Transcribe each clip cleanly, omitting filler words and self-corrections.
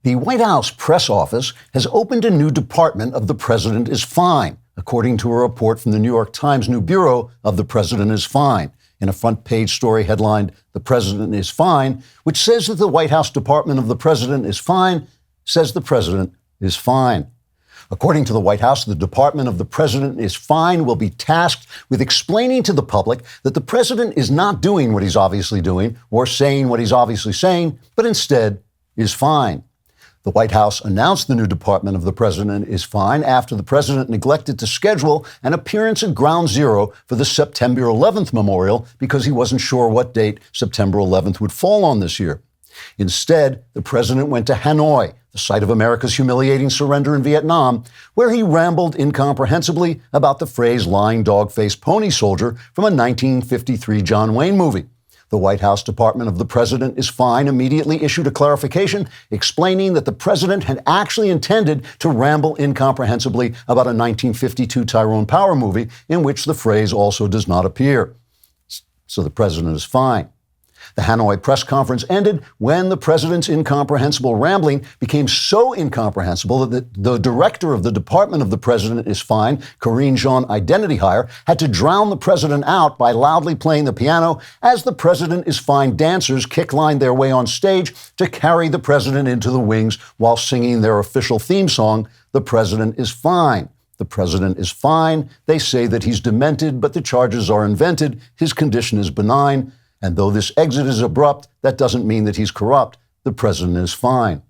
The White House press office has opened a new department of The President is Fine, according to a report from the New York Times new bureau of The President is Fine, in a front-page story headlined, "The President is Fine," which says that the White House Department of the President is Fine says the President is fine. According to the White House, the Department of the President is Fine will be tasked with explaining to the public that the President is not doing what he's obviously doing or saying what he's obviously saying, but instead is fine. The White House announced the new Department of the President is Fine after the President neglected to schedule an appearance at Ground Zero for the September 11th memorial because he wasn't sure what date September 11th would fall on this year. Instead, the President went to Hanoi, the site of America's humiliating surrender in Vietnam, where he rambled incomprehensibly about the phrase lying dog-faced pony soldier from a 1953 John Wayne movie. The White House Department of the President is Fine immediately issued a clarification explaining that the President had actually intended to ramble incomprehensibly about a 1952 Tyrone Power movie in which the phrase also does not appear. So the President is fine. The Hanoi press conference ended when the President's incomprehensible rambling became so incomprehensible that the director of the Department of the President is Fine, Corinne Jean Identity Hire, had to drown the President out by loudly playing the piano as the President is Fine dancers kicklined their way on stage to carry the President into the wings while singing their official theme song, "The President is Fine." The President is fine. They say that he's demented, but the charges are invented. His condition is benign. And though this exit is abrupt, that doesn't mean that he's corrupt. The President is fine.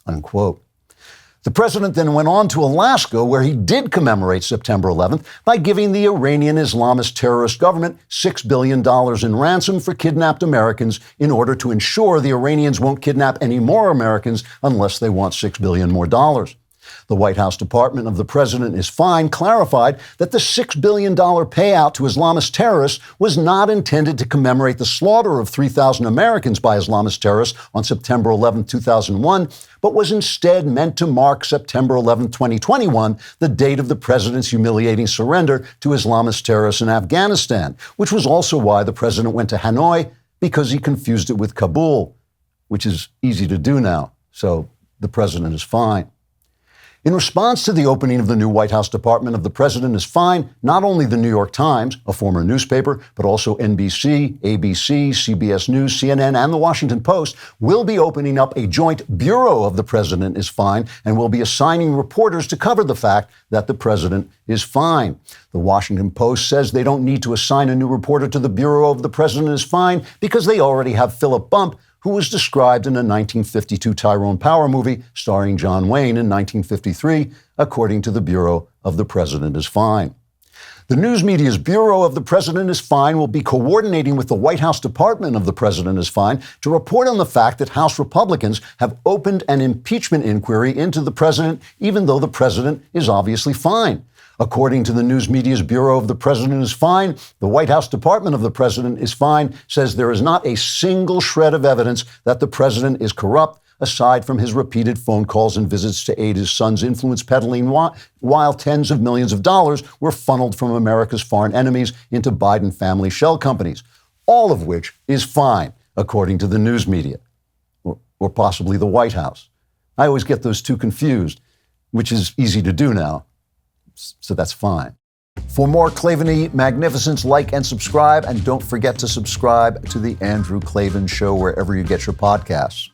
Unquote. The President then went on to Alaska, where he did commemorate September 11th by giving the Iranian Islamist terrorist government $6 billion in ransom for kidnapped Americans in order to ensure the Iranians won't kidnap any more Americans unless they want $6 billion more dollars. The White House Department of the President is Fine clarified that the $6 billion payout to Islamist terrorists was not intended to commemorate the slaughter of 3,000 Americans by Islamist terrorists on September 11, 2001, but was instead meant to mark September 11, 2021, the date of the President's humiliating surrender to Islamist terrorists in Afghanistan, which was also why the President went to Hanoi, because he confused it with Kabul, which is easy to do now. So the President is fine. In response to the opening of the new White House Department of the President is Fine, not only the New York Times, a former newspaper, but also NBC, ABC, CBS News, CNN, and the Washington Post will be opening up a joint Bureau of the President is Fine and will be assigning reporters to cover the fact that the President is fine. The Washington Post says they don't need to assign a new reporter to the Bureau of the President is Fine because they already have Philip Bump, who was described in a 1952 Tyrone Power movie starring John Wayne in 1953, according to the Bureau of the President is Fine. The news media's Bureau of the President is Fine will be coordinating with the White House Department of the President is Fine to report on the fact that House Republicans have opened an impeachment inquiry into the President, even though the President is obviously fine. According to the news media's Bureau of the President is Fine, the White House Department of the President is Fine says there is not a single shred of evidence that the President is corrupt, aside from his repeated phone calls and visits to aid his son's influence peddling while tens of millions of dollars were funneled from America's foreign enemies into Biden family shell companies, all of which is fine, according to the news media, or possibly the White House. I always get those two confused, which is easy to do now. So that's fine. For more Klavan-y magnificence, like and subscribe. And don't forget to subscribe to The Andrew Klavan Show wherever you get your podcasts.